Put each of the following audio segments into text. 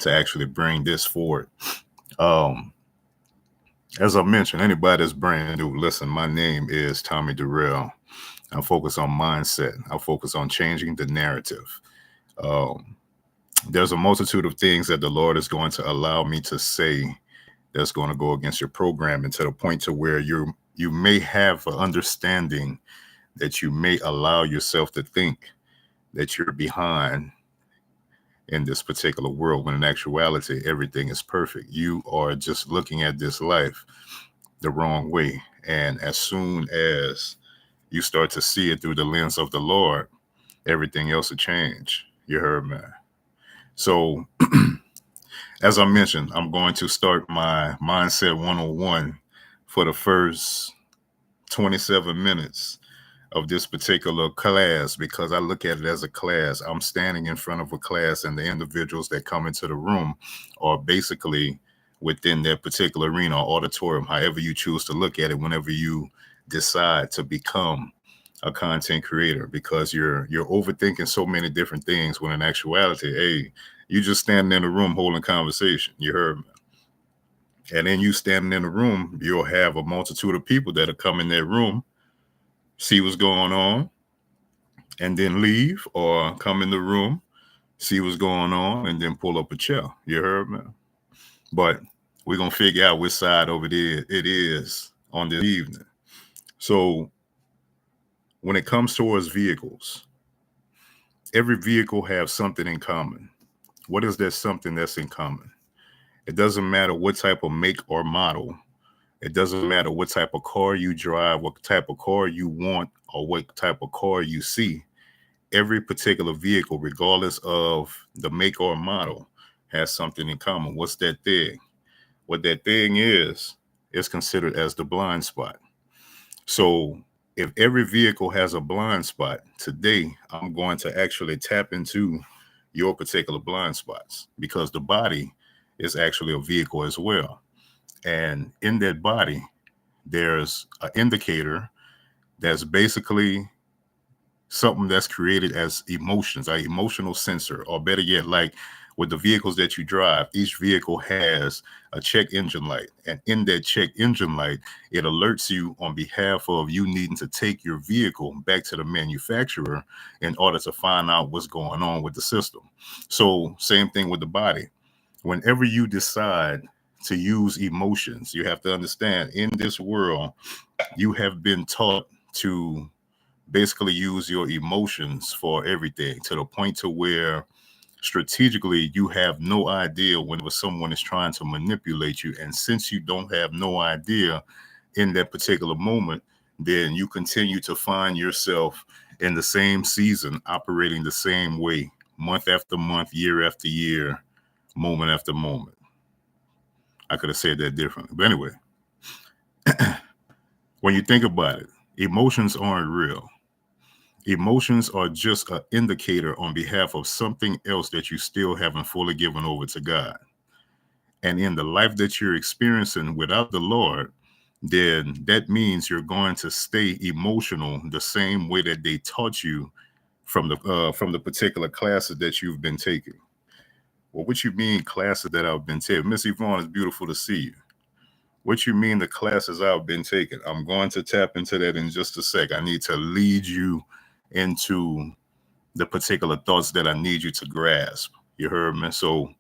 to actually bring this forward. Um, as I mentioned, anybody that's brand new, listen, my name is Tommy Durrell. I focus on mindset. I focus on changing the narrative. Um, there's a multitude of things that the Lord is going to allow me to say that's going to go against your programming to the point to where you may have an understanding that you may allow yourself to think that you're behind in this particular world when in actuality everything is perfect. You are just looking at this life the wrong way. And as soon as you start to see it through the lens of the Lord, everything else will change. You heard me. So, as I mentioned, I'm going to start my Mindset 101 for the first 27 minutes of this particular class because I look at it as a class. I'm standing in front of a class, and the individuals that come into the room are basically within that particular arena or auditorium, however you choose to look at it, whenever you decide to become a content creator, because you're overthinking so many different things when in actuality, hey, you just standing in a room holding conversation. You heard me. And then you standing in the room, you'll have a multitude of people that'll come in that room, see what's going on, and then leave, or come in the room, see what's going on, and then pull up a chair. You heard me? But we're going to figure out which side over there it is on this evening. So when it comes towards vehicles, every vehicle has something in common. What is that something that's in common? It doesn't matter what type of make or model. It doesn't matter what type of car you drive, what type of car you want, or what type of car you see. Every particular vehicle, regardless of the make or model, has something in common. What's that thing? What that thing is considered as the blind spot. So if every vehicle has a blind spot, today I'm going to actually tap into your particular blind spots because the body is actually a vehicle as well. And in that body, there's an indicator that's basically something that's created as emotions, an emotional sensor, or better yet, like with the vehicles that you drive, each vehicle has a check engine light. And in that check engine light, it alerts you on behalf of you needing to take your vehicle back to the manufacturer in order to find out what's going on with the system. So, same thing with the body. Whenever you decide to use emotions, you have to understand in this world, you have been taught to basically use your emotions for everything to the point to where strategically you have no idea whenever someone is trying to manipulate you. And since you don't have no idea in that particular moment, then you continue to find yourself in the same season operating the same way, month after month, year after year, moment after moment. I could have said that differently, but anyway, when you think about it, emotions aren't real. Emotions are just an indicator on behalf of something else that you still haven't fully given over to God. And in the life that you're experiencing without the Lord, then that means you're going to stay emotional the same way that they taught you from the particular classes that you've been taking. Well, what you mean classes that I've been taking? Miss Yvonne, it's beautiful to see you. What you mean the classes I've been taking? I'm going to tap into that in just a sec. I need to lead you into the particular thoughts that I need you to grasp. You heard me? So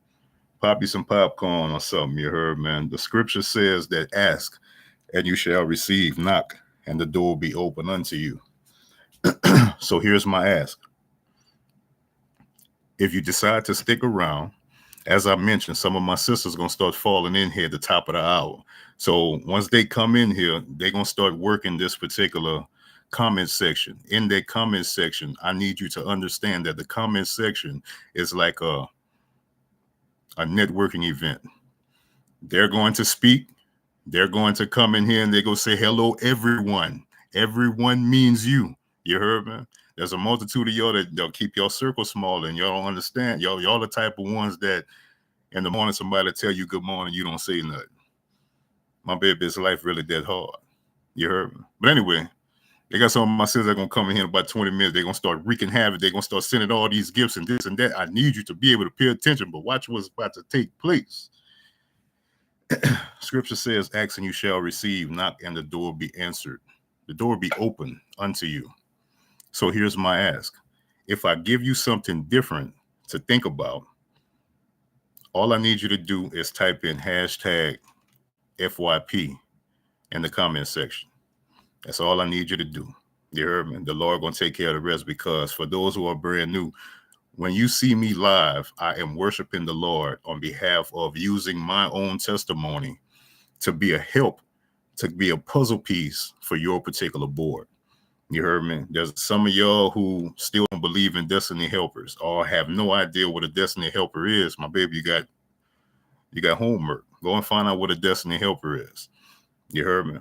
pop you some popcorn or something. You heard, man? The scripture says that ask and you shall receive, knock and the door will be open unto you. So here's my ask. If you decide to stick around, as I mentioned, some of my sisters going to start falling in here at the top of the hour. So once they come in here, they're going to start working this particular comment section. In that comment section, I need you to understand that the comment section is like a networking event. They're going to speak. They're going to come in here and they're going to say, hello, everyone. Everyone means you. You heard me? There's a multitude of y'all that they'll keep your circle small and y'all don't understand. Y'all the type of ones that in the morning somebody tell you good morning, you don't say nothing. My baby, is life really that hard? You heard me? But anyway, They got some of my sisters that are going to come in here in about 20 minutes. They're going to start wreaking havoc. They're going to start sending all these gifts and this and that. I need you to be able to pay attention, but watch what's about to take place. Scripture says, ask and you shall receive, knock and the door will be answered. The door will be open unto you. So here's my ask. If I give you something different to think about, all I need you to do is type in hashtag FYP in the comment section. That's all I need you to do. You heard me? The Lord going to take care of the rest, because for those who are brand new, when you see me live, I am worshiping the Lord on behalf of using my own testimony to be a help, to be a puzzle piece for your particular board. You heard me? There's some of y'all who still don't believe in destiny helpers or have no idea what a destiny helper is. My baby, you got homework. Go and find out what a destiny helper is. You heard me?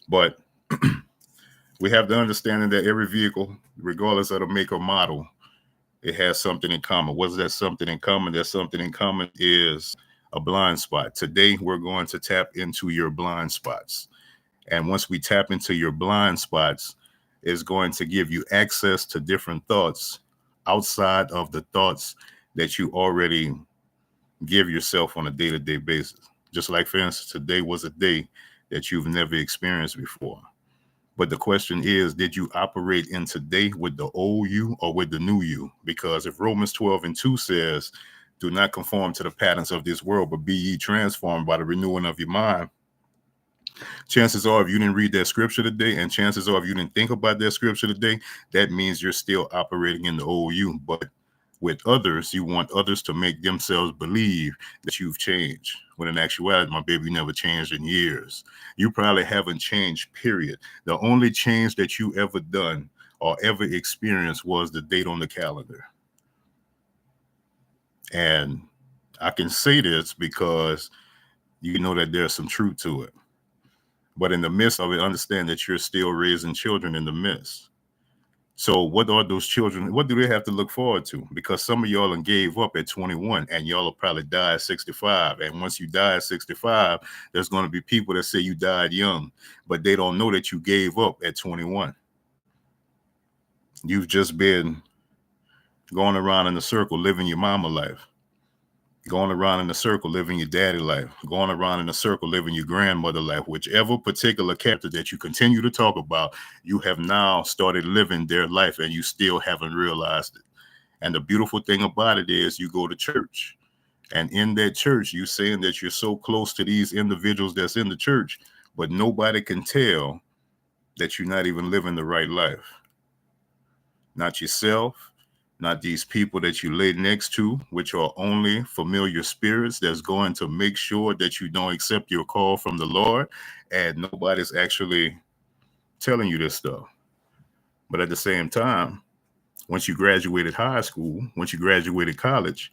But we have the understanding that every vehicle, regardless of the make or model, it has something in common. What's that something in common? That something in common is a blind spot. Today, we're going to tap into your blind spots. And once we tap into your blind spots, it's going to give you access to different thoughts outside of the thoughts that you already give yourself on a day-to-day basis. Just like, for instance, today was a day that you've never experienced before. But the question is, did you operate in today with the old you or with the new you? Because if Romans 12:2 says, do not conform to the patterns of this world, but be ye transformed by the renewing of your mind, chances are if you didn't read that scripture today, and chances are if you didn't think about that scripture today, that means you're still operating in the old you. But with others, you want others to make themselves believe that you've changed, when in actuality, my baby, you never changed in years. You probably haven't changed, period. The only change that you ever done or ever experienced was the date on the calendar. And I can say this because you know that there's some truth to it. But in the midst of it, understand that you're still raising children in the midst. So what are those children? What do they have to look forward to? Because some of y'all done gave up at 21 and y'all will probably die at 65. And once you die at 65, there's going to be people that say you died young, but they don't know that you gave up at 21. You've just been going around in a circle, living your mama life, going around in a circle, living your daddy life, going around in a circle, living your grandmother life. Whichever particular character that you continue to talk about, you have now started living their life and you still haven't realized it. And the beautiful thing about it is you go to church, and in that church, you saying that you're so close to these individuals that's in the church, but nobody can tell that you're not even living the right life. Not yourself, not these people that you lay next to, which are only familiar spirits that's going to make sure that you don't accept your call from the Lord, and nobody's actually telling you this stuff. But at the same time, once you graduated high school, once you graduated college,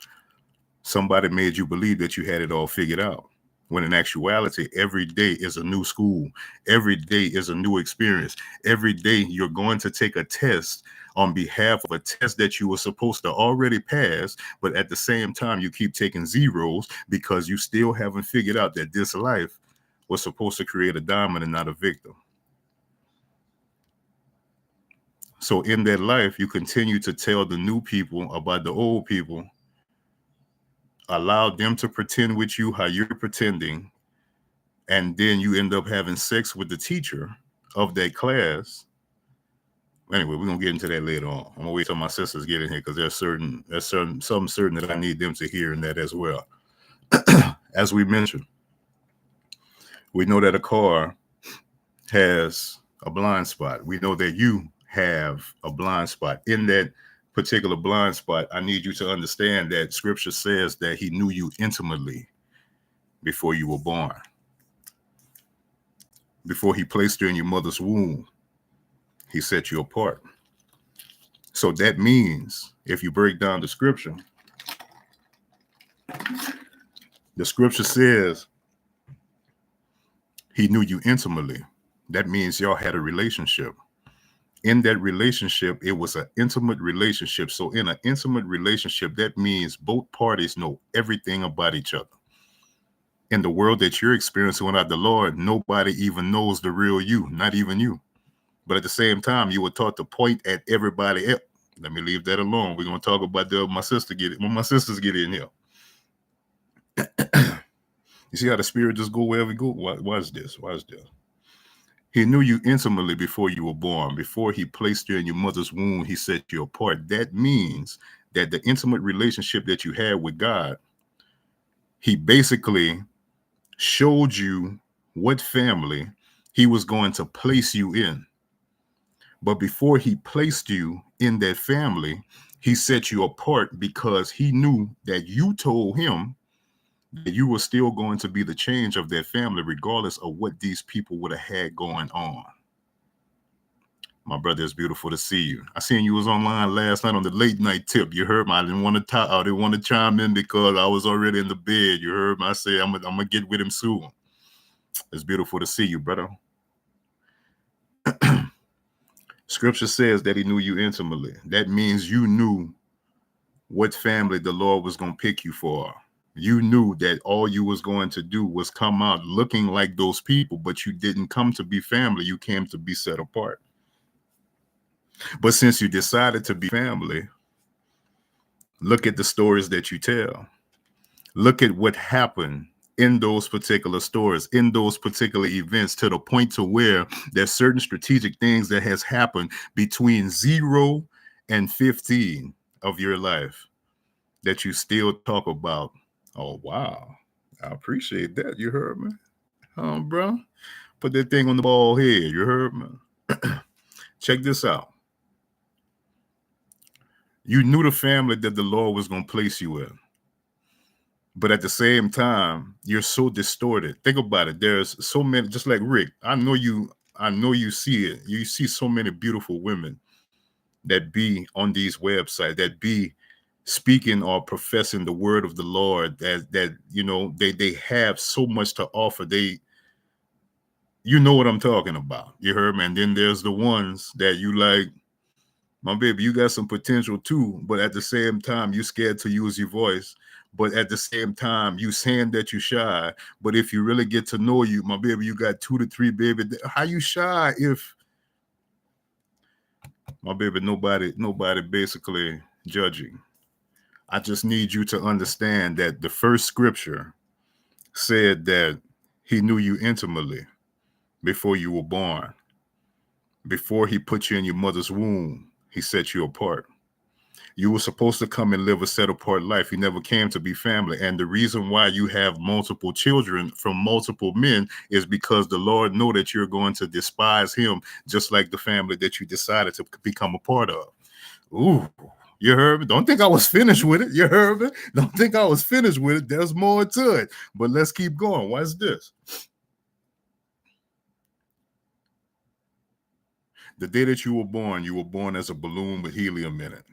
somebody made you believe that you had it all figured out. When in actuality, every day is a new school. Every day is a new experience. Every day you're going to take a test on behalf of a test that you were supposed to already pass, but at the same time, you keep taking zeros because you still haven't figured out that this life was supposed to create a diamond and not a victim. So in that life, you continue to tell the new people about the old people, allow them to pretend with you how you're pretending, and then you end up having sex with the teacher of that class. Anyway, we're gonna get into that later on. I'm gonna wait till my sisters get in here because there's something certain that I need them to hear in that as well. As we mentioned, we know that a car has a blind spot. We know that you have a blind spot. In that particular blind spot, I need you to understand that scripture says that he knew you intimately before you were born. Before he placed you in your mother's womb, he set you apart. So that means if you break down the scripture says he knew you intimately. That means y'all had a relationship. In that relationship, it was an intimate relationship. So in an intimate relationship, that means both parties know everything about each other. In the world that you're experiencing without the Lord, nobody even knows the real you, not even you. But at the same time, you were taught to point at everybody else. Let me leave that alone. We're gonna talk about when my sisters get in here. You see how the spirit just go wherever we go? Watch this. Watch this. He knew you intimately before you were born. Before he placed you in your mother's womb, he set you apart. That means that the intimate relationship that you had with God, he basically showed you what family he was going to place you in. But before he placed you in that family, he set you apart because he knew that you told him that you were still going to be the change of that family, regardless of what these people would have had going on. My brother, it's beautiful to see you. I seen you was online last night on the late night tip. You heard me. I didn't want to chime in because I was already in the bed. You heard me. I say I'm gonna get with him soon. It's beautiful to see you, brother. Scripture says that he knew you intimately. That means you knew what family the Lord was going to pick you for. You knew that all you was going to do was come out looking like those people, but you didn't come to be family. You came to be set apart. But since you decided to be family, look at the stories that you tell. Look at what happened in those particular stories, in those particular events, to the point to where there's certain strategic things that has happened between 0 and 15 of your life that you still talk about. Oh, wow. I appreciate that. You heard me? Bro? Put that thing on the ball head. You heard me? Check this out. You knew the family that the Lord was going to place you in. But at the same time, you're so distorted. Think about it. There's so many, just like Rick. I know you see it. You see so many beautiful women that be on these websites, that be speaking or professing the word of the Lord, that you know, they have so much to offer. You know what I'm talking about. You heard me? And then there's the ones that you like, my baby, you got some potential too, but at the same time, you scared to use your voice. But at the same time, you saying that you shy. But if you really get to know you, my baby, you got 2 to 3 baby. How you shy if, my baby, nobody basically judging. I just need you to understand that the first scripture said that he knew you intimately before you were born. Before he put you in your mother's womb, he set you apart. You were supposed to come and live a set apart life. You never came to be family. And the reason why you have multiple children from multiple men is because the Lord know that you're going to despise him, just like the family that you decided to become a part of. Ooh, you heard me? Don't think I was finished with it. You heard me? Don't think I was finished with it. There's more to it. But let's keep going. Watch this. The day that you were born as a balloon with helium in it.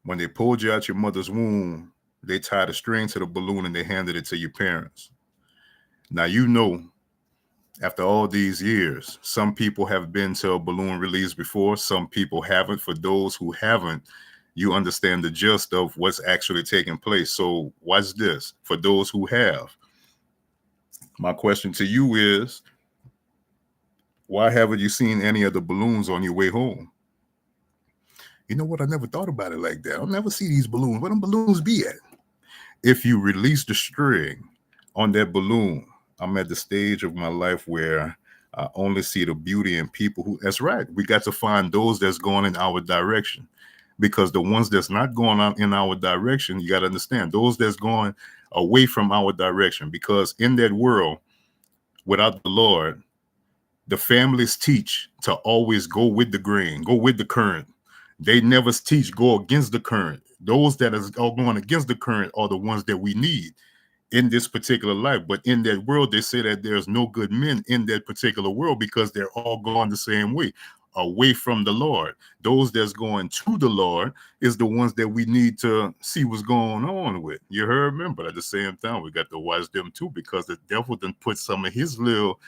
When they pulled you out your mother's womb, they tied a string to the balloon and they handed it to your parents. Now, you know, after all these years, some people have been to a balloon release before. Some people haven't. For those who haven't, you understand the gist of what's actually taking place. So watch this. For those who have, my question to you is, why haven't you seen any of the balloons on your way home? You know what? I never thought about it like that. I'll never see these balloons. Where them balloons be at? If you release the string on that balloon, I'm at the stage of my life where I only see the beauty in people who, that's right. We got to find those that's going in our direction, because the ones that's not going on in our direction, you got to understand those that's going away from our direction, because in that world, without the Lord, the families teach to always go with the grain, go with the current. They never teach go against the current. Those that are going against the current are the ones that we need in this particular life. But in that world, they say that there's no good men in that particular world because they're all going the same way, away from the Lord. Those that's going to the Lord is the ones that we need to see what's going on with. You heard me? But at the same time, we got to watch them too, because the devil done put some of his little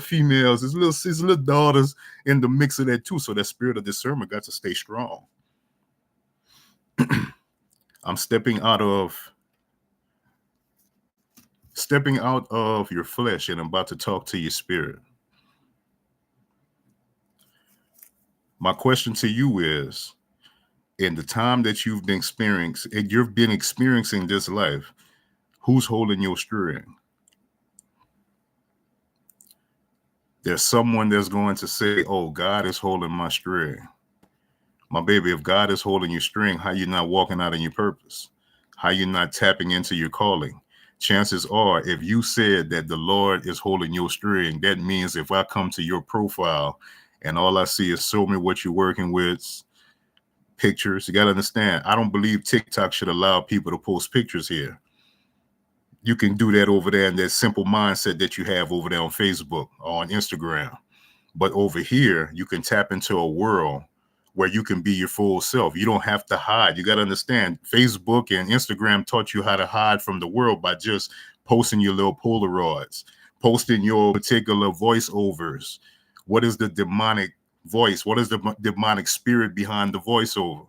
females, his little daughters in the mix of that too. So that spirit of discernment got to stay strong. I'm stepping out of your flesh and I'm about to talk to your spirit. My question to you is, in the time that you've been experiencing this life, who's holding your string? There's someone that's going to say, oh, God is holding my string. My baby, if God is holding your string, how you not walking out in your purpose? How you not tapping into your calling? Chances are, if you said that the Lord is holding your string, that means if I come to your profile and all I see is show me what you're working with, pictures, you got to understand, I don't believe TikTok should allow people to post pictures here. You can do that over there in that simple mindset that you have over there on Facebook or on Instagram. But over here, you can tap into a world where you can be your full self. You don't have to hide. You got to understand, Facebook and Instagram taught you how to hide from the world by just posting your little Polaroids, posting your particular voiceovers. What is the demonic voice? What is the demonic spirit behind the voiceover?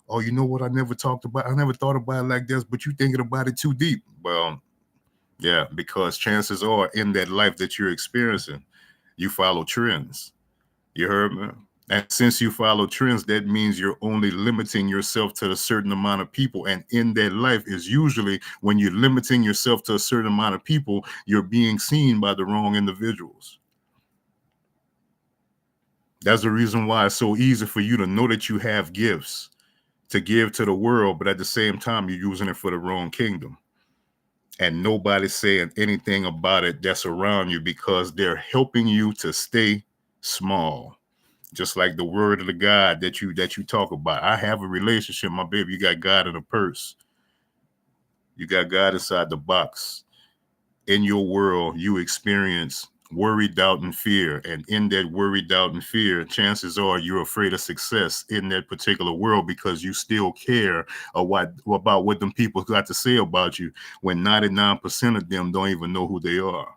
Oh, you know what? I never thought about it like this, but you thinking about it too deep. Well, yeah, because chances are in that life that you're experiencing, you follow trends. You heard me? And since you follow trends, that means you're only limiting yourself to a certain amount of people. And in that life is usually when you're limiting yourself to a certain amount of people, you're being seen by the wrong individuals. That's the reason why it's so easy for you to know that you have gifts to give to the world, but at the same time, you're using it for the wrong kingdom. And nobody's saying anything about it that's around you because they're helping you to stay small. Just like the word of the God that you talk about. I have a relationship, my baby. You got God in a purse. You got God inside the box. In your world, you experience worry, doubt, and fear. And in that worry, doubt, and fear, chances are you're afraid of success in that particular world because you still care about what them people got to say about you when 99% of them don't even know who they are.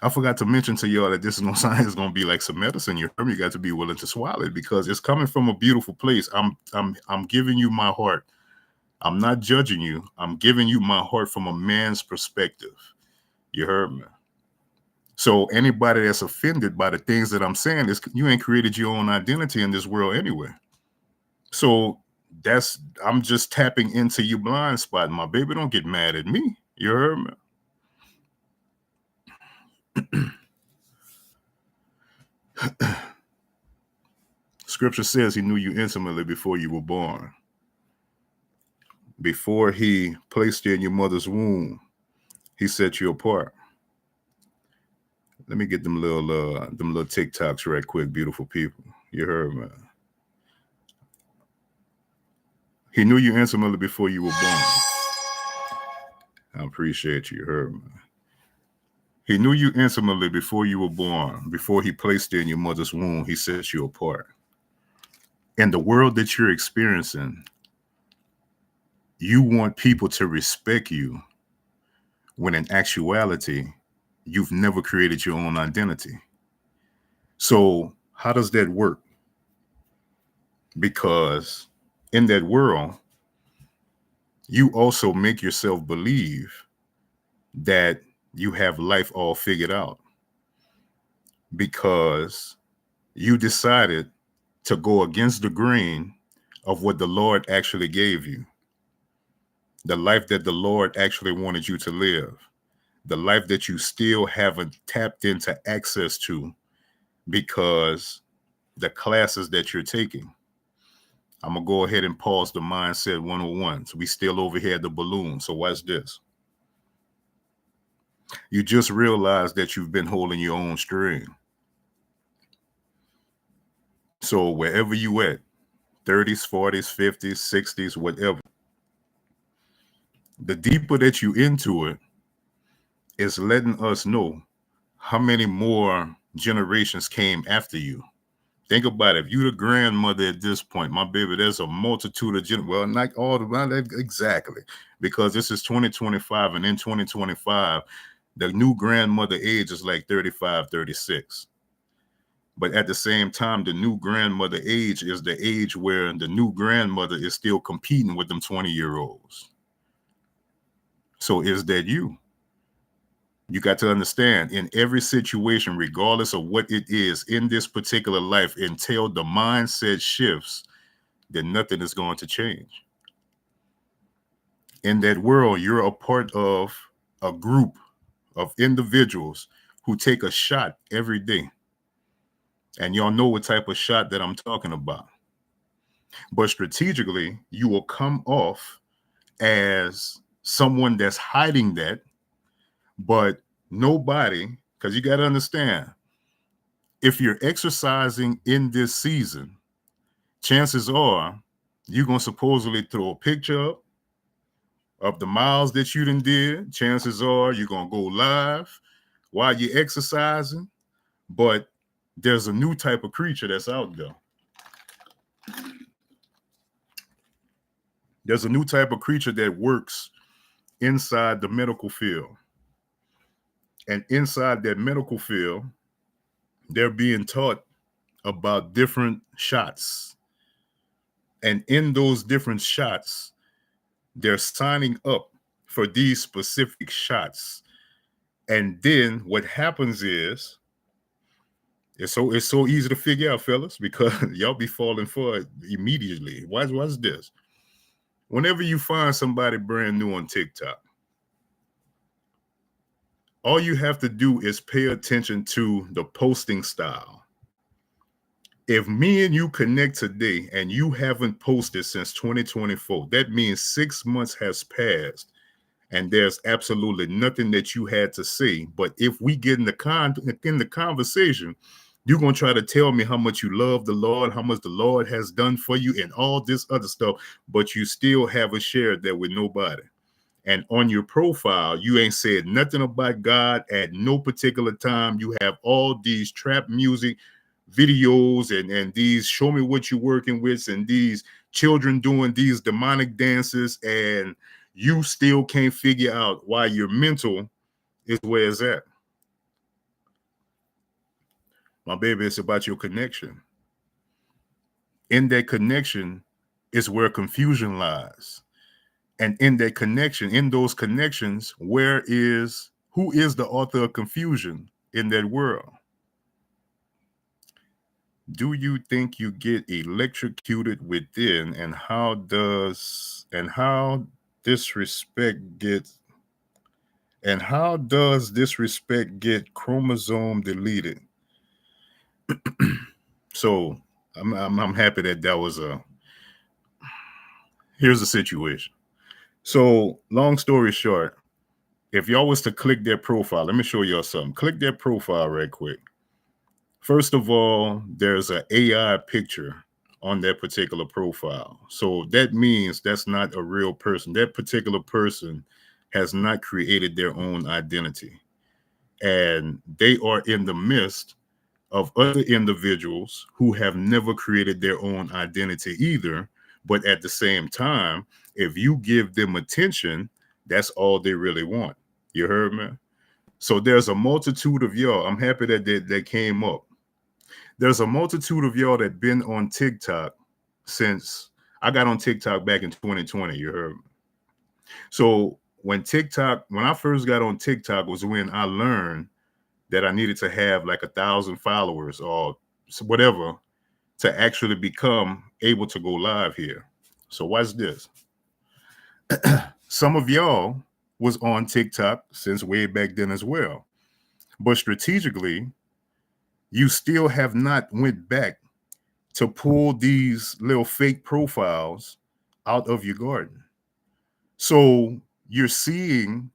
I forgot to mention to y'all that this is gonna sound is gonna be like some medicine. You got to be willing to swallow it because it's coming from a beautiful place. I'm giving you my heart. I'm not judging you. I'm giving you my heart from a man's perspective. You heard me? So anybody that's offended by the things that I'm saying is you ain't created your own identity in this world anyway. So I'm just tapping into your blind spot. My baby, don't get mad at me. You heard me? Scripture says he knew you intimately before you were born. Before he placed you in your mother's womb, he set you apart. Let me get them little TikToks right quick, beautiful people. You heard me. He knew you intimately before you were born. I appreciate you. You heard me. He knew you intimately before you were born. Before he placed you in your mother's womb, he set you apart. In the world that you're experiencing, you want people to respect you when in actuality, you've never created your own identity. So how does that work? Because in that world, you also make yourself believe that you have life all figured out because you decided to go against the grain of what the Lord actually gave you, the life that the Lord actually wanted you to live, the life that you still haven't tapped into access to because the classes that you're taking. I'm going to go ahead and pause the Mindset 101. So we still over here at the balloon. So watch this. You just realized that you've been holding your own string. So wherever you at, 30s, 40s, 50s, 60s, whatever, the deeper that you into it is letting us know how many more generations came after you. Think about it. If you're the grandmother at this point, my baby, there's a multitude of well, not all the exactly, because this is 2025, and in 2025, the new grandmother age is like 35, 36. But at the same time, the new grandmother age is the age where the new grandmother is still competing with them 20-year-olds. So is that you? You got to understand, in every situation, regardless of what it is in this particular life, until the mindset shifts, then nothing is going to change. In that world, you're a part of a group of individuals who take a shot every day. And y'all know what type of shot that I'm talking about. But strategically, you will come off as someone that's hiding that, but nobody, because you got to understand, if you're exercising in this season, chances are you're going to supposedly throw a picture up of the miles that you done did. Chances are you're going to go live while you're exercising, but there's a new type of creature that's out there. There's a new type of creature that works inside the medical field. And inside that medical field, they're being taught about different shots. And in those different shots, they're signing up for these specific shots. And then what happens is, it's so easy to figure out, fellas, because y'all be falling for it immediately. What's this? Whenever you find somebody brand new on TikTok, all you have to do is pay attention to the posting style. If me and you connect today and you haven't posted since 2024, that means 6 months has passed and there's absolutely nothing that you had to say. But if we get in the conversation, you're going to try to tell me how much you love the Lord, how much the Lord has done for you and all this other stuff, but you still haven't shared that with nobody. And on your profile, you ain't said nothing about God at no particular time. You have all these trap music videos and these show me what you're working with and these children doing these demonic dances, and you still can't figure out why your mental is where it's at. My baby, it's about your connection. In that connection is where confusion lies. And in that connection, in those connections, who is the author of confusion in that world? Do you think you get electrocuted within, and how does disrespect get chromosome deleted? So I'm happy that was here's the situation. So long story short, if y'all was to click their profile, let me show y'all something. Click their profile right quick. First of all, there's an AI picture on that particular profile. So that means that's not a real person. That particular person has not created their own identity. And they are in the midst of other individuals who have never created their own identity either. But at the same time, if you give them attention, that's all they really want. You heard me? So there's a multitude of y'all. I'm happy that they came up. There's a multitude of y'all that been on TikTok since I got on TikTok back in 2020. You heard me? So when I first got on TikTok was when I learned that I needed to have like 1,000 followers or whatever to actually become able to go live here. So watch this. Some of y'all was on TikTok since way back then as well. But strategically, you still have not went back to pull these little fake profiles out of your garden. So you're seeing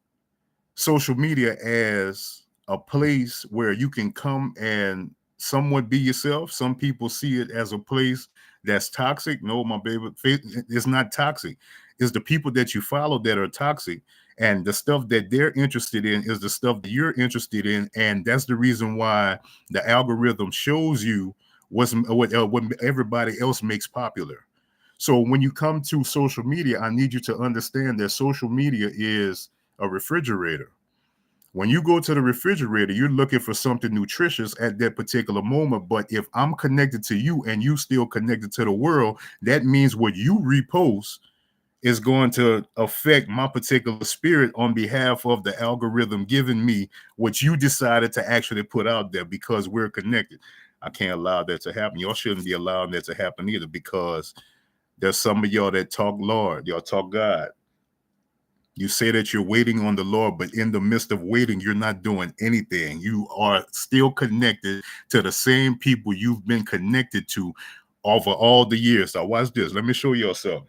social media as a place where you can come and somewhat be yourself. Some people see it as a place that's toxic. No, my baby, it's not toxic. It's the people that you follow that are toxic. And the stuff that they're interested in is the stuff that you're interested in. And that's the reason why the algorithm shows you what everybody else makes popular. So when you come to social media, I need you to understand that social media is a refrigerator. When you go to the refrigerator, you're looking for something nutritious at that particular moment. But if I'm connected to you and you still connected to the world, that means what you repost is going to affect my particular spirit on behalf of the algorithm giving me what you decided to actually put out there because we're connected. I can't allow that to happen. Y'all shouldn't be allowing that to happen either, because there's some of y'all that talk Lord, y'all talk God. You say that you're waiting on the Lord, but in the midst of waiting, you're not doing anything. You are still connected to the same people you've been connected to over all the years. Now watch this. Let me show you something.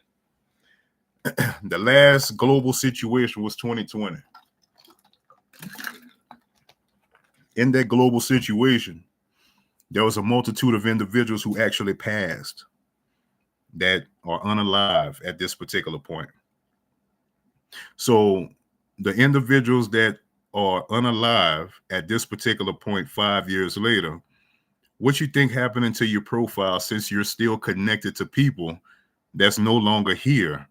The last global situation was 2020. In that global situation, there was a multitude of individuals who actually passed that are unalive at this particular point. So the individuals that are unalive at this particular point 5 years later, what you think happened to your profile, since you're still connected to people that's no longer here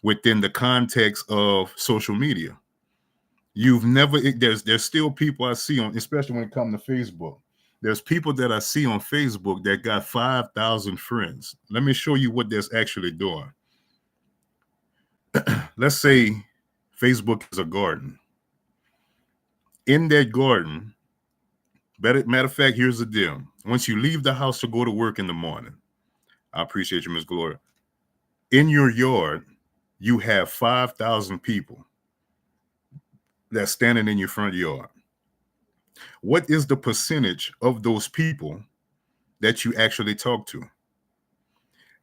within the context of social media? You've never, there's still people I see on, especially when it comes to Facebook. There's people that I see on Facebook that got 5,000 friends. Let me show you what that's actually doing. Let's say Facebook is a garden. In that garden, matter of fact, here's the deal. Once you leave the house to go to work in the morning, I appreciate you, Miss Gloria. In your yard, you have 5,000 people that's standing in your front yard. What is the percentage of those people that you actually talk to?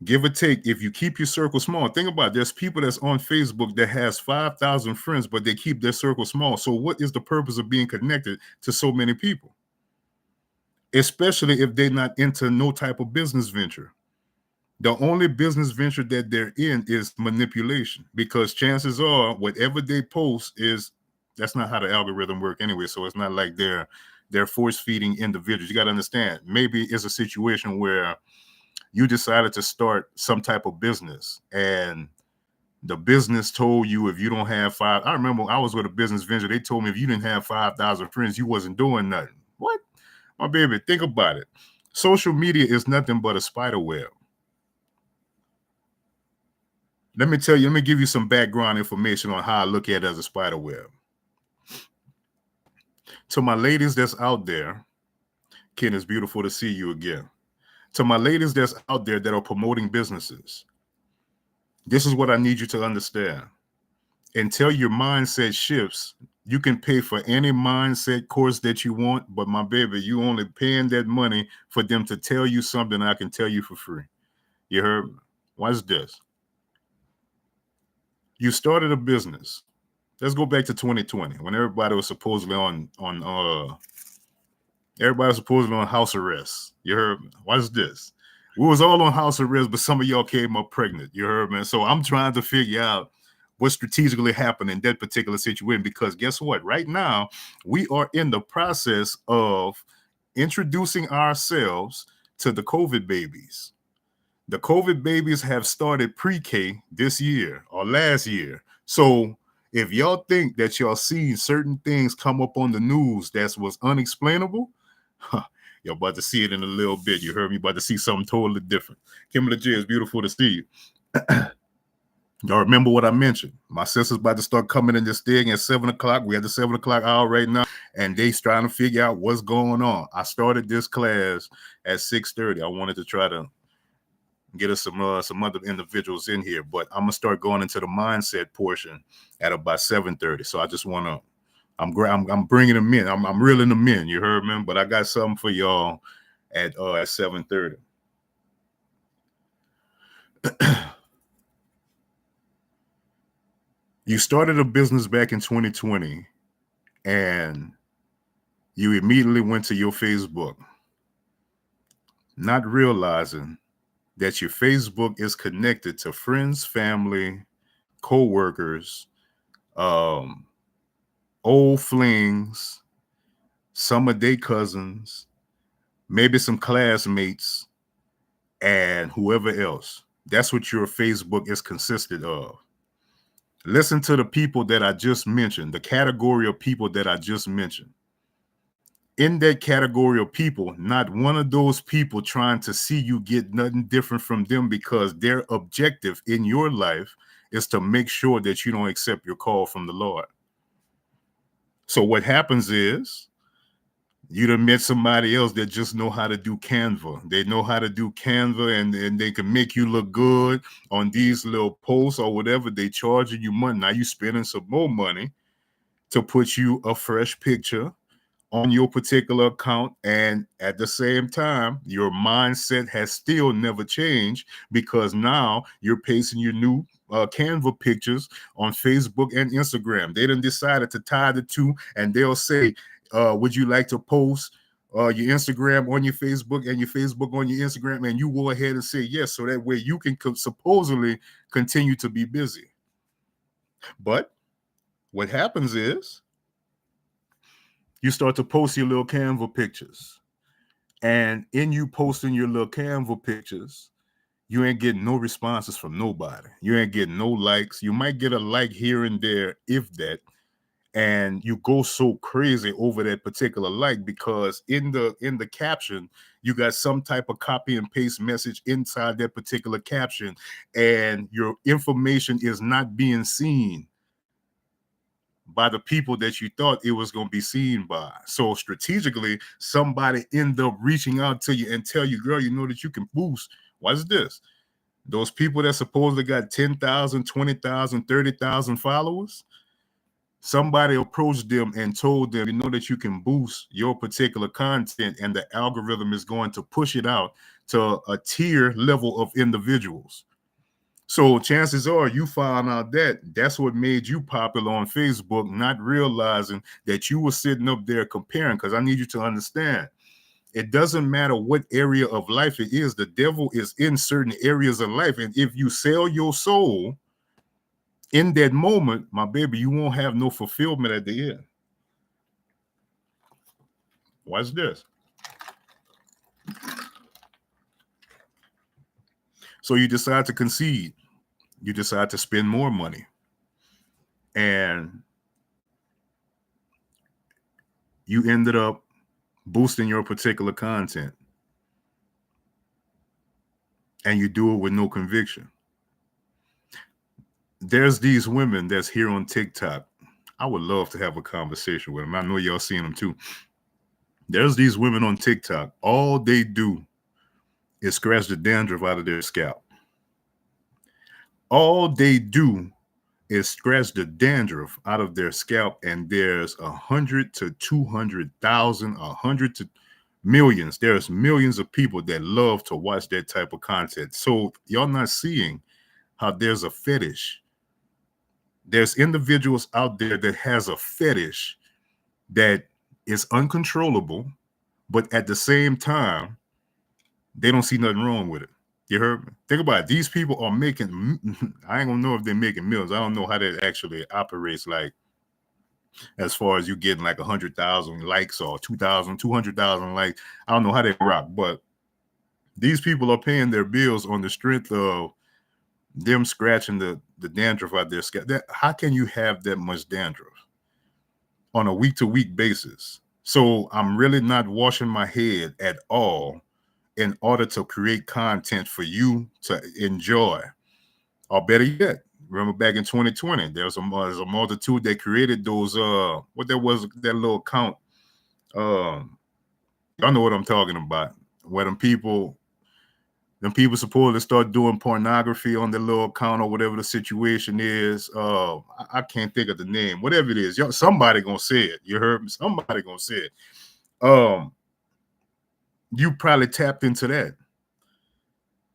Give or take, if you keep your circle small, think about it, there's people that's on Facebook that has 5,000 friends, but they keep their circle small. So what is the purpose of being connected to so many people? Especially if they're not into no type of business venture. The only business venture that they're in is manipulation, because chances are whatever they post is, that's not how the algorithm work anyway. So it's not like they're force feeding individuals. You got to understand, maybe it's a situation where you decided to start some type of business and the business told you, if you don't have five, I remember I was with a business venture. They told me if you didn't have 5,000 friends, you wasn't doing nothing. What? My baby, think about it. Social media is nothing but a spider web. Let me tell you, let me give you some background information on how I look at it as a spider web. To my ladies that's out there, Ken, it's beautiful to see you again. To my ladies that's out there that are promoting businesses, this is what I need you to understand. Until your mindset shifts, you can pay for any mindset course that you want, but my baby, you only paying that money for them to tell you something I can tell you for free. You heard me? Watch this. You started a business. Let's go back to 2020 when everybody was supposedly on house arrest. You heard me? Watch this. We was all on house arrest, but some of y'all came up pregnant. You heard me? So I'm trying to figure out what strategically happened in that particular situation, because guess what? Right now, we are in the process of introducing ourselves to the COVID babies. The COVID babies have started pre-K this year or last year. So if y'all think that y'all seen certain things come up on the news that was unexplainable, you're about to see it in a little bit. You heard me? About to see something totally different. Kimberly J, it's beautiful to see you. Y'all remember what I mentioned? My sister's about to start coming in this thing at 7 o'clock. We at the 7 o'clock hour right now, and they trying to figure out what's going on. I started this class at 6:30. I wanted to try to get us some other individuals in here, but I'm gonna start going into the mindset portion at about 7:30. So I just want to, I'm bringing them in. I'm reeling them in. You heard me? But I got something for y'all at 7:30. You started a business back in 2020, and you immediately went to your Facebook, not realizing that your Facebook is connected to friends, family, co-workers, old flings, some of their cousins, maybe some classmates, and whoever else. That's what your Facebook is consisted of. Listen to the people that I just mentioned, the category of people that I just mentioned. In that category of people, not one of those people trying to see you get nothing different from them, because their objective in your life is to make sure that you don't accept your call from the Lord. So what happens is you done met somebody else that just know how to do Canva. They know how to do Canva, and they can make you look good on these little posts or whatever. They charging you money. Now you spending some more money to put you a fresh picture on your particular account, and at the same time your mindset has still never changed, because now you're pasting your new Canva pictures on Facebook and Instagram. They done decided to tie the two, and they'll say, would you like to post your Instagram on your Facebook and your Facebook on your Instagram? And you go ahead and say yes, so that way you can supposedly continue to be busy. But what happens is you start to post your little Canva pictures. And in you posting your little Canva pictures, you ain't getting no responses from nobody. You ain't getting no likes. You might get a like here and there, if that. And you go so crazy over that particular like, because in the caption, you got some type of copy and paste message inside that particular caption, and your information is not being seen by the people that you thought it was going to be seen by. So strategically, somebody end up reaching out to you and tell you, girl, you know that you can boost. What's this? Those people that supposedly got 10,000, 20,000, 30,000 followers, somebody approached them and told them, you know that you can boost your particular content, and the algorithm is going to push it out to a tier level of individuals. So chances are you found out that that's what made you popular on Facebook, not realizing that you were sitting up there comparing. Because I need you to understand, it doesn't matter what area of life it is. The devil is in certain areas of life. And if you sell your soul in that moment, my baby, you won't have no fulfillment at the end. Watch this. So you decide to concede. You decide to spend more money. And you ended up boosting your particular content. And you do it with no conviction. There's these women that's here on TikTok. I would love to have a conversation with them. I know y'all seen them too. There's these women on TikTok. All they do is scratch the dandruff out of their scalp. All they do is scratch the dandruff out of their scalp, and there's 100 to 200,000, 100 to millions. There's millions of people that love to watch that type of content. So y'all not seeing how there's a fetish. There's individuals out there that has a fetish that is uncontrollable, but at the same time, they don't see nothing wrong with it. You heard me? Think about it. These people are making, I ain't gonna know if they're making millions. I don't know how that actually operates, like as far as you getting like 100,000 likes or 2,000, 200,000 likes. I don't know how they rock, but these people are paying their bills on the strength of them scratching the dandruff out their scalp. How can you have that much dandruff on a week-to-week basis? So I'm really not washing my head at all in order to create content for you to enjoy. Or better yet, remember back in 2020, there's a multitude that created those, what that was, that little account. Y'all know what I'm talking about. Where them people supposedly start doing pornography on their little account or whatever the situation is. I can't think of the name. Whatever it is, y'all, somebody gonna say it. You heard me? Somebody gonna say it. You probably tapped into that.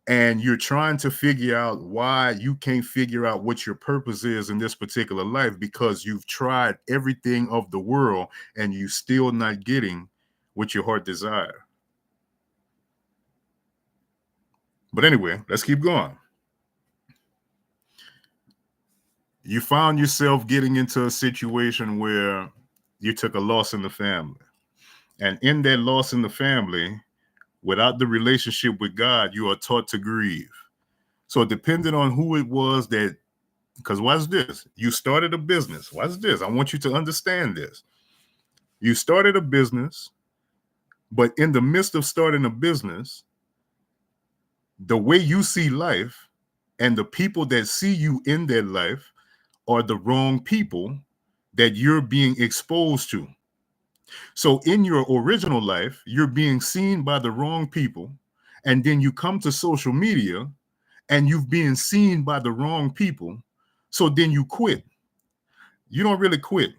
And you're trying to figure out why you can't figure out what your purpose is in this particular life, because you've tried everything of the world and you still not getting what your heart desire. But anyway, let's keep going. You found yourself getting into a situation where you took a loss in the family. And in that loss in the family, without the relationship with God, you are taught to grieve. So depending on who it was that, because watch this, you started a business. Watch this. I want you to understand this. You started a business, but in the midst of starting a business, the way you see life And the people that see you in their life are the wrong people that you're being exposed to. So in your original life, you're being seen by the wrong people. And then you come to social media and you've been seen by the wrong people. So then you quit. You don't really quit.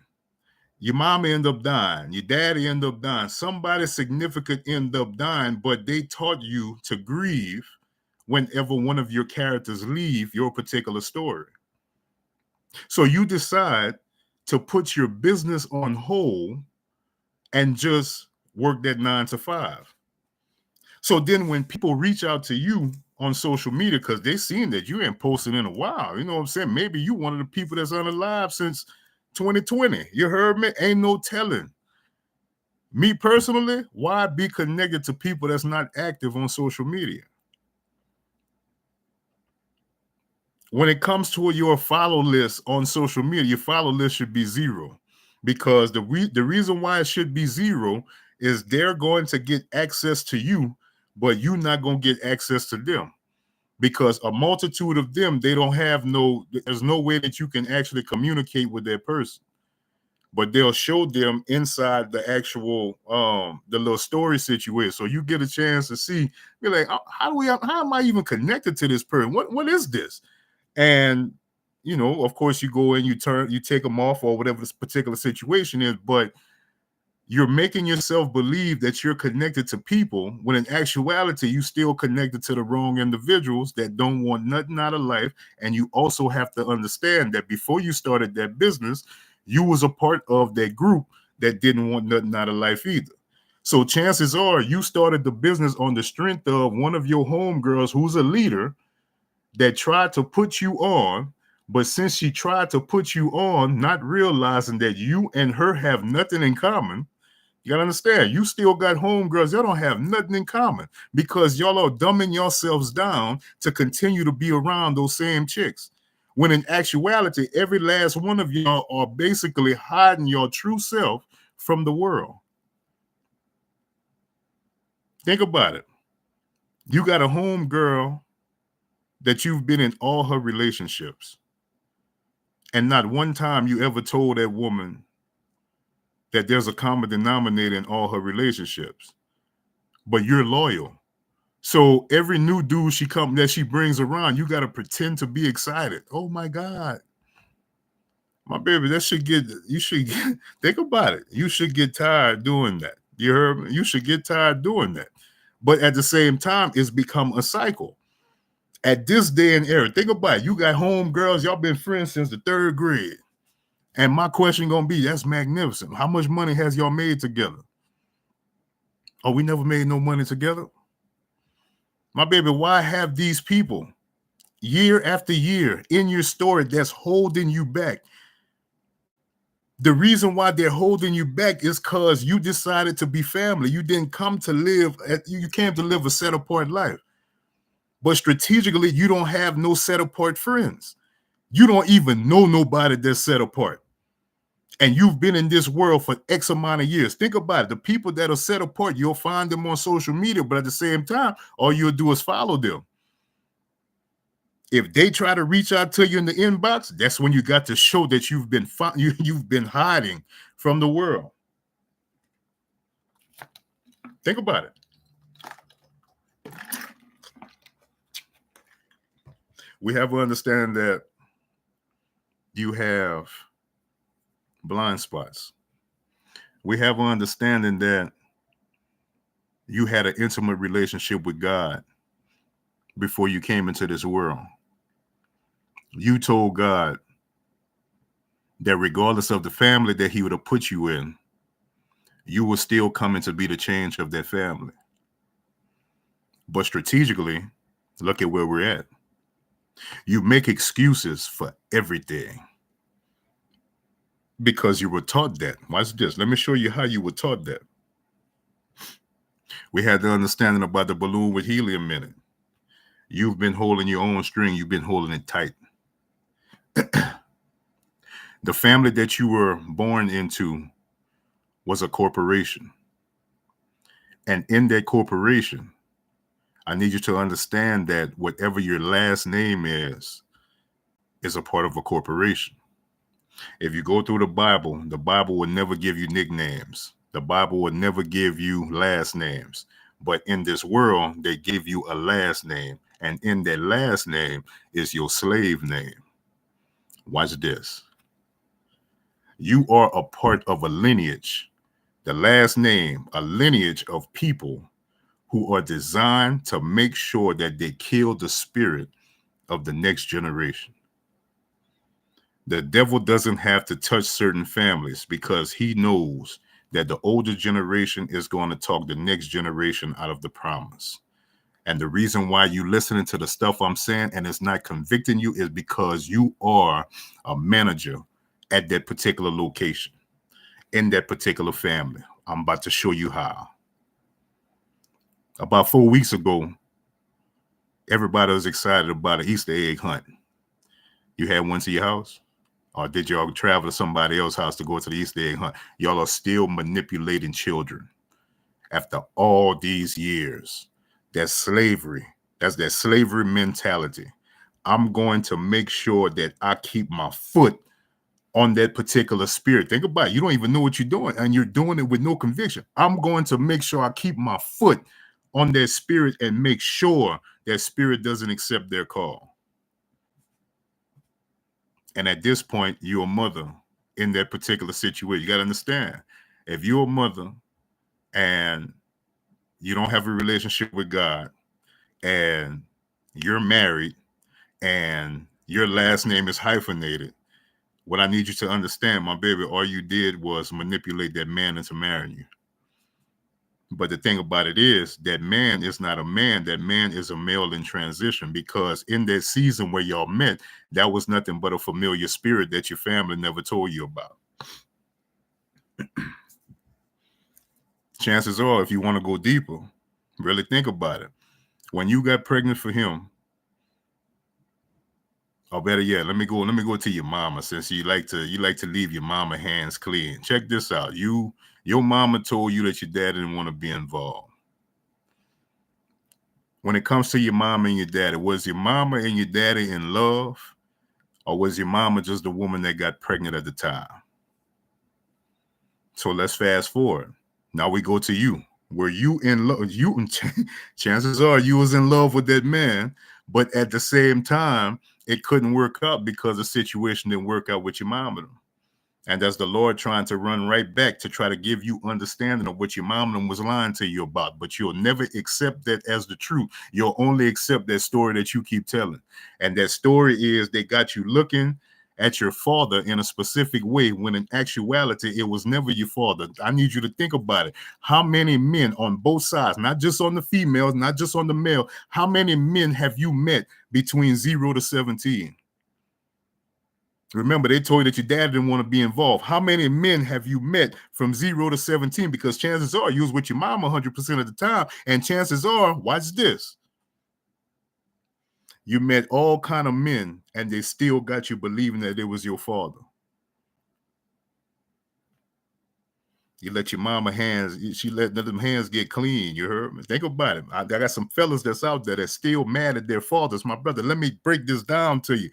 Your mama end up dying. Your daddy end up dying. Somebody significant end up dying, but they taught you to grieve whenever one of your characters leave your particular story. So you decide to put your business on hold and just work that 9 to 5. So then when people reach out to you on social media, because they seen that you ain't posted in a while, you know what I'm saying? Maybe you one of the people that's unalive since 2020. You heard me? Ain't no telling. Me personally, why be connected to people that's not active on social media? When it comes to your follow list on social media, your follow list should be 0, because the reason why it should be 0 is they're going to get access to you, but you're not going to get access to them, because a multitude of them, they don't have there's no way that you can actually communicate with that person. But they'll show them inside the actual the little story situation, so you get a chance to see. You're like, how am I even connected to this person? What is this? And you know, of course, you go and you take them off or whatever this particular situation is, but you're making yourself believe that you're connected to people when in actuality you still connected to the wrong individuals that don't want nothing out of life. And you also have to understand that before you started that business, you was a part of that group that didn't want nothing out of life either. So chances are you started the business on the strength of one of your homegirls who's a leader that tried to put you on. But since she tried to put you on, not realizing that you and her have nothing in common, you gotta understand, you still got homegirls. Y'all don't have nothing in common because y'all are dumbing yourselves down to continue to be around those same chicks. When in actuality, every last one of y'all are basically hiding your true self from the world. Think about it. You got a homegirl that you've been in all her relationships, and not one time you ever told that woman that there's a common denominator in all her relationships, but you're loyal. So every new dude that she brings around, you got to pretend to be excited. Oh my God, my baby, you should get, think about it. You should get tired doing that. You heard me? You should get tired doing that. But at the same time, it's become a cycle. At this day and era, think about it. You got home girls, y'all been friends since the 3rd grade. And my question gonna be, that's magnificent. How much money has y'all made together? Oh, we never made no money together? My baby, why have these people year after year in your story that's holding you back? The reason why they're holding you back is because you decided to be family. You didn't come to live, you came to live a set apart life. But strategically, you don't have no set apart friends. You don't even know nobody that's set apart. And you've been in this world for X amount of years. Think about it. The people that are set apart, you'll find them on social media, but at the same time, all you'll do is follow them. If they try to reach out to you in the inbox, that's when you got to show that you've been hiding from the world. Think about it. We have to understand that you have blind spots. We have an understanding that you had an intimate relationship with God before you came into this world. You told God that regardless of the family that he would have put you in, you were still coming to be the change of that family. But strategically, look at where we're at. You make excuses for everything because you were taught that. Watch this. Let me show you how you were taught that. We had the understanding about the balloon with helium in it. You've been holding your own string. You've been holding it tight. The family that you were born into was a corporation. And in that corporation, I need you to understand that whatever your last name is a part of a corporation. If you go through the Bible will never give you nicknames. The Bible will never give you last names. But in this world, they give you a last name. And in that last name is your slave name. Watch this. You are a part of a lineage. The last name, a lineage of people who are designed to make sure that they kill the spirit of the next generation. The devil doesn't have to touch certain families because he knows that the older generation is going to talk the next generation out of the promise. And the reason why you listening to the stuff I'm saying and it's not convicting you is because you are a manager at that particular location, in that particular family. I'm about to show you how. About 4 weeks ago, everybody was excited about an Easter egg hunt. You had one to your house? Or did y'all travel to somebody else's house to go to the Easter egg hunt? Y'all are still manipulating children after all these years. That's slavery. That's that slavery mentality. I'm going to make sure that I keep my foot on that particular spirit. Think about it. You don't even know what you're doing, and you're doing it with no conviction. I'm going to make sure I keep my foot on that spirit and make sure that spirit doesn't accept their call. And at this point, you're a mother in that particular situation. You got to understand, if you're a mother and you don't have a relationship with God and you're married and your last name is hyphenated, what I need you to understand, my baby, all you did was manipulate that man into marrying you. But the thing about it is that man is not a man. That man is a male in transition, because in that season where y'all met, that was nothing but a familiar spirit that your family never told you about. Chances are, if you want to go deeper, really think about it. When you got pregnant for him, or better yet, let me go to your mama, since you like to leave your mama hands clean. Check this out. Your mama told you that your dad didn't want to be involved. When it comes to your mama and your daddy, was your mama and your daddy in love, or was your mama just the woman that got pregnant at the time? So let's fast forward. Now we go to you. Were you in love? Chances are you was in love with that man, but at the same time, it couldn't work out because the situation didn't work out with your mama. And that's the Lord trying to run right back to try to give you understanding of what your mom was lying to you about. But you'll never accept that as the truth. You'll only accept that story that you keep telling. And that story is they got you looking at your father in a specific way, when in actuality, it was never your father. I need you to think about it. How many men on both sides, not just on the females, not just on the male, how many men have you met between 0 to 17? Remember, they told you that your dad didn't want to be involved. How many men have you met from 0 to 17? Because chances are you was with your mom 100% of the time. And chances are, watch this, you met all kind of men and they still got you believing that it was your father. You let your mama hands, she let them hands get clean. You heard me? Think about it. I got some fellas that's out there that's still mad at their fathers. My brother, let me break this down to you.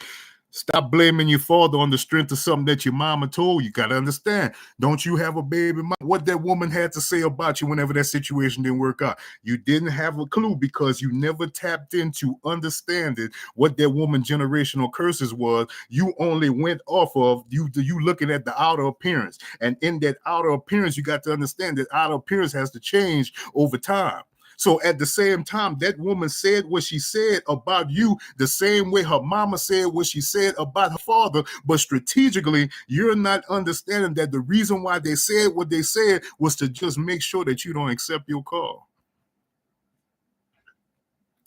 Stop blaming your father on the strength of something that your mama told you. Got to understand. Don't you have a baby mama? What that woman had to say about you whenever that situation didn't work out. You didn't have a clue because you never tapped into understanding what that woman generational curses was. You only went off of you looking at the outer appearance. And in that outer appearance, you got to understand that outer appearance has to change over time. So at the same time, that woman said what she said about you the same way her mama said what she said about her father. But strategically, you're not understanding that the reason why they said what they said was to just make sure that you don't accept your call.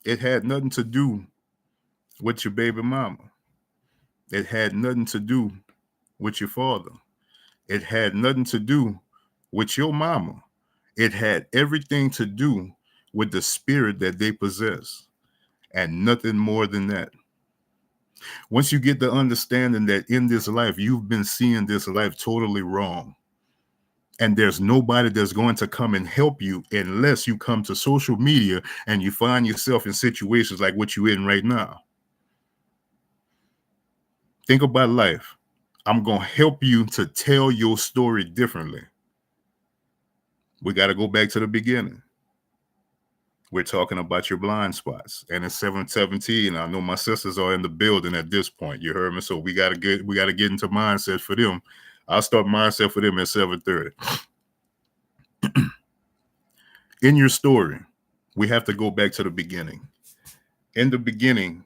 It had nothing to do with your baby mama. It had nothing to do with your father. It had nothing to do with your mama. It had everything to do with the spirit that they possess, and nothing more than that. Once you get the understanding that in this life, you've been seeing this life totally wrong, And there's nobody that's going to come and help you unless you come to social media and you find yourself in situations like what you're in right now. Think about life. I'm going to help you to tell your story differently. We got to go back to the beginning. We're talking about your blind spots. And in 717, I know my sisters are in the building at this point. You heard me? So we got to get into mindset for them. I'll start mindset for them at 7:30. In your story, we have to go back to the beginning. In the beginning,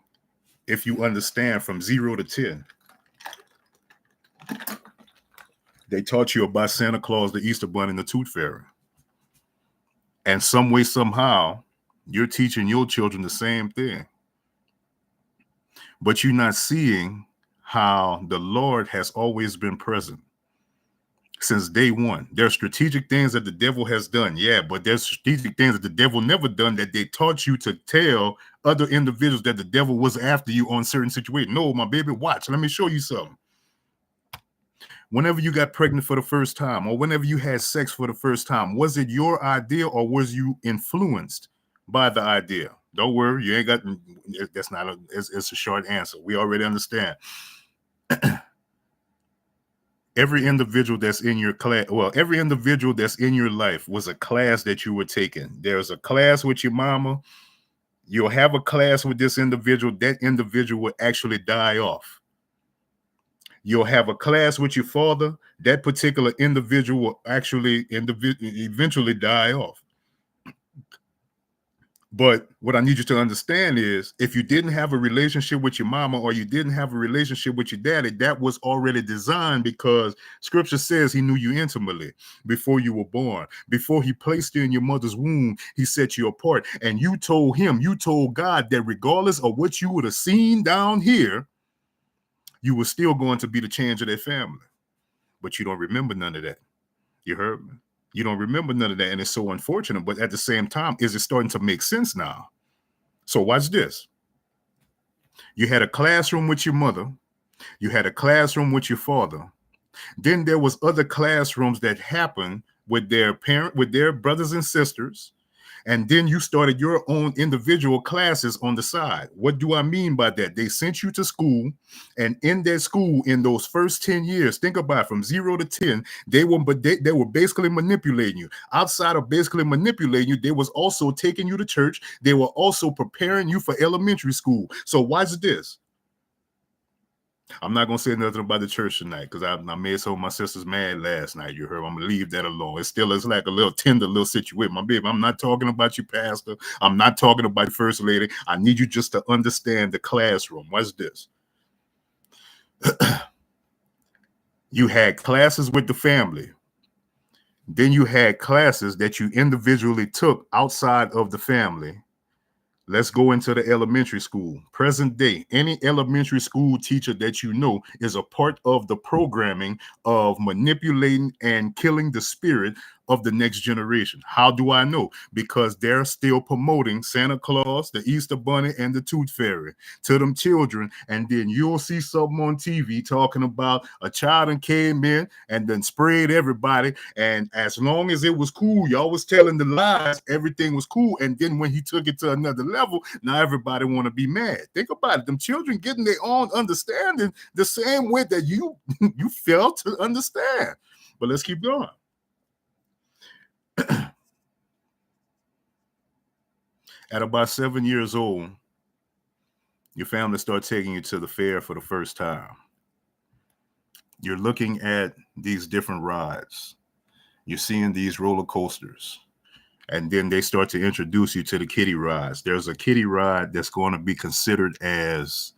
if you understand from 0 to 10, they taught you about Santa Claus, the Easter Bunny, and the Tooth Fairy. And some way, somehow, you're teaching your children the same thing. But you're not seeing how the Lord has always been present since day one. There's strategic things that the devil has done. Yeah, but there's strategic things that the devil never done that they taught you to tell other individuals that the devil was after you on certain situations. No, my baby, watch. Let me show you something. Whenever you got pregnant for the first time or whenever you had sex for the first time, was it your idea or was you influenced by the idea? Don't worry, you ain't got, that's not it's a short answer. We already understand. Every individual that's in your class, well, every individual that's in your life was a class that you were taking. There's a class with your mama. You'll have a class with this individual. That individual will actually die off. You'll have a class with your father. That particular individual will actually eventually die off. But what I need you to understand is if you didn't have a relationship with your mama or you didn't have a relationship with your daddy, that was already designed because scripture says he knew you intimately before you were born. Before he placed you in your mother's womb, he set you apart. And you told God that regardless of what you would have seen down here, you were still going to be the change of their family. But you don't remember none of that. You heard me? You don't remember none of that, and it's so unfortunate. But at the same time, is it starting to make sense now? So watch this. You had a classroom with your mother. You had a classroom with your father. Then there was other classrooms that happened with their brothers and sisters. And then you started your own individual classes on the side. What do I mean by that? They sent you to school, and in that school, in those first 10 years, think about it, from 0 to 10, they were basically manipulating you. Outside of basically manipulating you, they was also taking you to church. They were also preparing you for elementary school. So watch this. I'm not going to say nothing about the church tonight because I made some of my sisters mad last night. You heard? I'm going to leave that alone. It's like a little tender little situation. My baby, I'm not talking about you, pastor. I'm not talking about the first lady. I need you just to understand the classroom. What's this? You had classes with the family. Then you had classes that you individually took outside of the family. Let's go into the elementary school. Present day, any elementary school teacher that you know is a part of the programming of manipulating and killing the spirit of the next generation. How do I know? Because they're still promoting Santa Claus, the Easter Bunny, and the Tooth Fairy to them children. And then you'll see something on TV talking about a child and came in and then sprayed everybody. And as long as it was cool, y'all was telling the lies, everything was cool. And then when he took it to another level, now everybody want to be mad. Think about it. Them children getting their own understanding the same way that you failed to understand. But let's keep going. At about 7 years old, your family starts taking you to the fair for the first time. You're looking at these different rides. You're seeing these roller coasters. And then they start to introduce you to the kiddie rides. There's a kiddie ride that's going to be considered as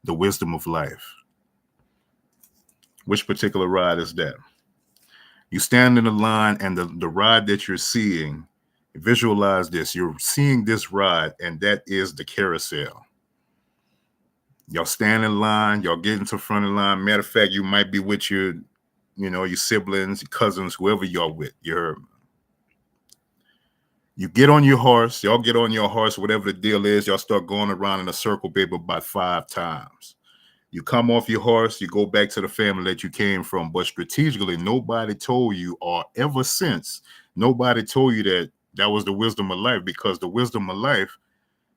the wisdom of life. Which particular ride is that? You stand in the line and the ride that you're seeing, visualize this. You're seeing this ride, and that is the carousel. Y'all stand in line. Y'all get into front of the line. Matter of fact, you might be with your siblings, your cousins, whoever y'all with. You heard me. You get on your horse. Y'all get on your horse, whatever the deal is. Y'all start going around in a circle, baby, about 5 times. You come off your horse, you go back to the family that you came from. But strategically, nobody told you, or ever since, nobody told you that that was the wisdom of life, because the wisdom of life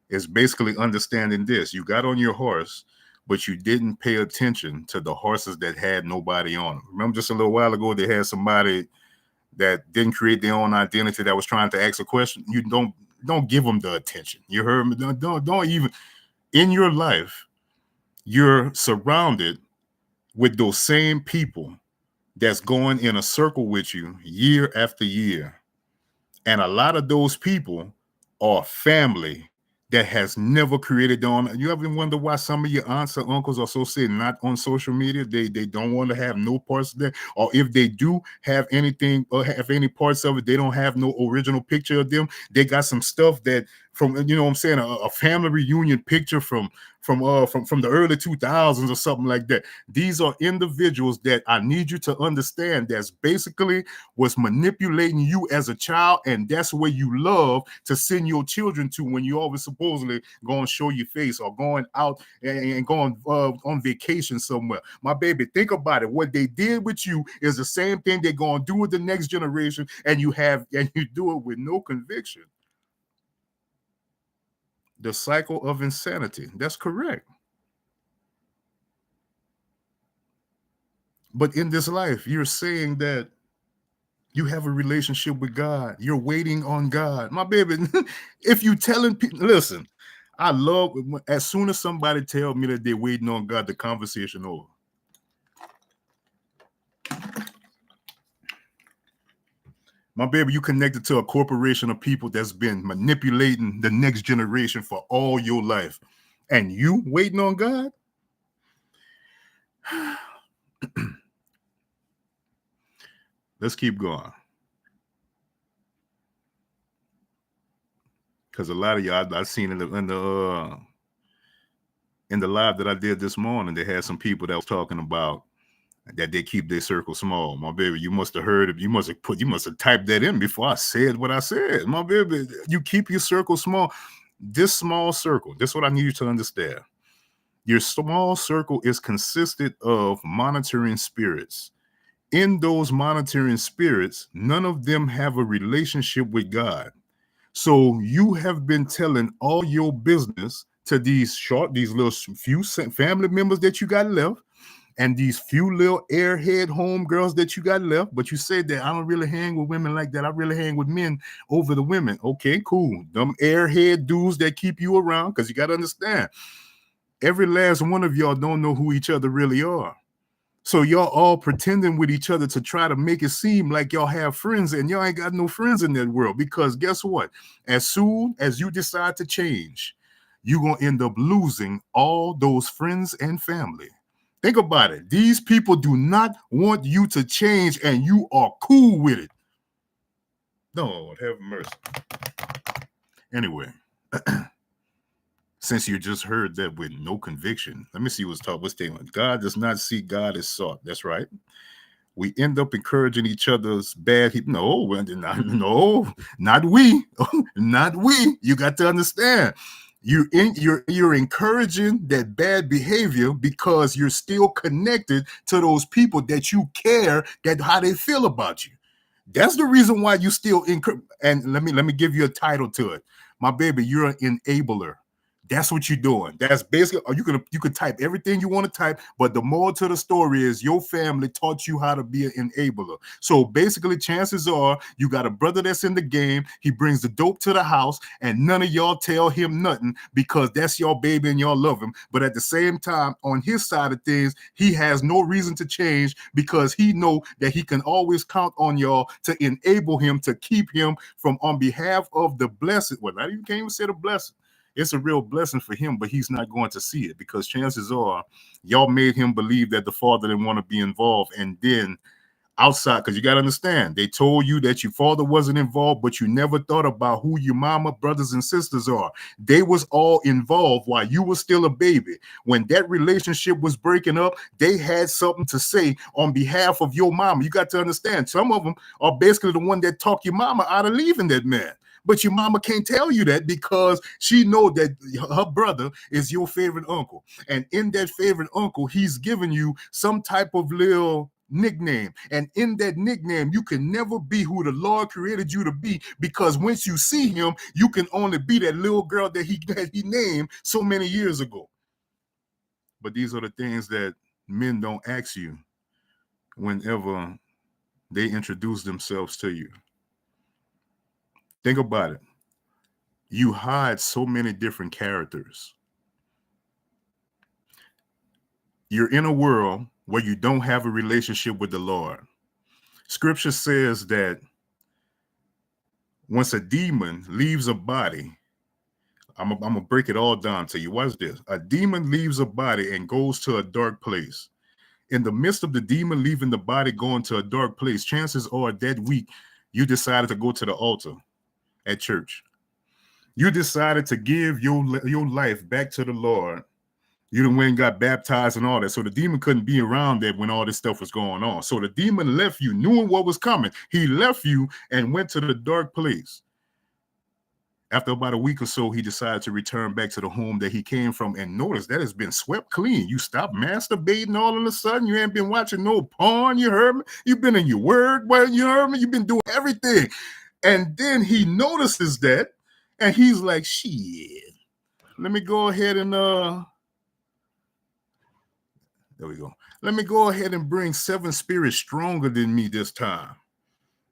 is basically understanding this. You got on your horse, but you didn't pay attention to the horses that had nobody on them. Remember just a little while ago, they had somebody that didn't create their own identity that was trying to ask a question. You don't give them the attention. You heard me? Don't even, in your life, you're surrounded with those same people that's going in a circle with you year after year. And a lot of those people are family that has never created their own. You ever wonder why some of your aunts or uncles are so say not on social media? They don't want to have no parts of that. Or if they do have anything or have any parts of it, they don't have no original picture of them. They got some stuff that from, you know what I'm saying, a family reunion picture from the early 2000s or something like that. These are individuals that I need you to understand that's basically was manipulating you as a child, and that's where you love to send your children to when you always supposedly going to show your face or going out and going on vacation somewhere. My baby, think about it. What they did with you is the same thing they're going to do with the next generation, and you do it with no conviction. The cycle of insanity. That's correct. But in this life, you're saying that you have a relationship with God. You're waiting on God. My baby, if you telling people, listen, I love, as soon as somebody tell me that they're waiting on God, the conversation over. My baby, you connected to a corporation of people that's been manipulating the next generation for all your life. And you waiting on God? Let's keep going. Because a lot of y'all, I've seen in the live that I did this morning, they had some people that was talking about that they keep their circle small. My baby, you must have heard it. You must have typed that in before I said what I said. My baby, you keep your circle small. This small circle, this is what I need you to understand. Your small circle is consisted of monitoring spirits. In those monitoring spirits, none of them have a relationship with God. So you have been telling all your business to these little few family members that you got left, and these few little airhead homegirls that you got left. But you said that I don't really hang with women like that. I really hang with men over the women. Okay, cool. Them airhead dudes that keep you around, because you got to understand, every last one of y'all don't know who each other really are. So y'all all pretending with each other to try to make it seem like y'all have friends, and y'all ain't got no friends in that world. Because guess what? As soon as you decide to change, you're going to end up losing all those friends and family. Think about it. These people do not want you to change, and you are cool with it. Lord, have mercy. Anyway, since you just heard that with no conviction, let me see what's statement. God does not see God as sought. That's right. We end up encouraging each other's bad. No, not we, not we. You got to understand. You're encouraging that bad behavior because you're still connected to those people that you care that how they feel about you. That's the reason why you still and let me give you a title to it. My baby, you're an enabler. That's what you're doing. That's basically, you could type everything you want to type, but the moral to the story is your family taught you how to be an enabler. So basically, chances are you got a brother that's in the game. He brings the dope to the house, and none of y'all tell him nothing because that's your baby and y'all love him. But at the same time, on his side of things, he has no reason to change because he know that he can always count on y'all to enable him, to keep him from, on behalf of the blessed. Well, you can't even say the blessed. It's a real blessing for him, but he's not going to see it because chances are y'all made him believe that the father didn't want to be involved. And then outside, because you got to understand, they told you that your father wasn't involved, but you never thought about who your mama, brothers, and sisters are. They was all involved while you were still a baby. When that relationship was breaking up, they had something to say on behalf of your mama. You got to understand, some of them are basically the one that talked your mama out of leaving that man. But your mama can't tell you that because she know that her brother is your favorite uncle. And in that favorite uncle, he's giving you some type of little nickname. And in that nickname, you can never be who the Lord created you to be, because once you see him, you can only be that little girl that he named so many years ago. But these are the things that men don't ask you whenever they introduce themselves to you. Think about it. You hide so many different characters. You're in a world where you don't have a relationship with the Lord. Scripture says that once a demon leaves a body, I'm going to break it all down to you. Watch this. A demon leaves a body and goes to a dark place. In the midst of the demon leaving the body, going to a dark place, chances are that week you decided to go to the altar at church. You decided to give your life back to the Lord. You done went and got baptized and all that. So the demon couldn't be around that when all this stuff was going on. So the demon left you, knowing what was coming. He left you and went to the dark place. After about a week or so, he decided to return back to the home that he came from. And notice that has been swept clean. You stopped masturbating all of a sudden. You ain't been watching no porn, you heard me? You've been in your word, well, you heard me? You've been doing everything. And then he notices that, and he's like, shit, let me go ahead and, there we go. Let me go ahead and bring 7 spirits stronger than me this time.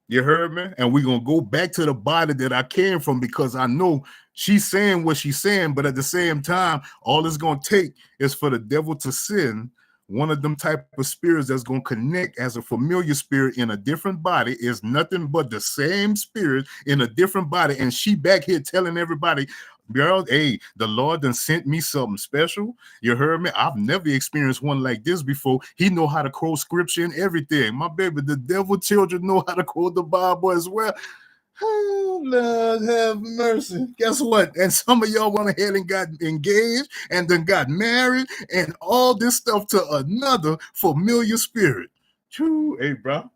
You heard me? And we're going to go back to the body that I came from, because I know she's saying what she's saying, but at the same time, all it's going to take is for the devil to send one of them type of spirits that's going to connect as a familiar spirit in a different body. Is nothing but the same spirit in a different body. And she back here telling everybody, girl, hey, the Lord done sent me something special. You heard me? I've never experienced one like this before. He know how to quote scripture and everything. My baby, the devil children know how to quote the Bible as well. Oh, Lord have mercy. Guess what? And some of y'all went ahead and got engaged and then got married and all this stuff to another familiar spirit. True, hey, bro.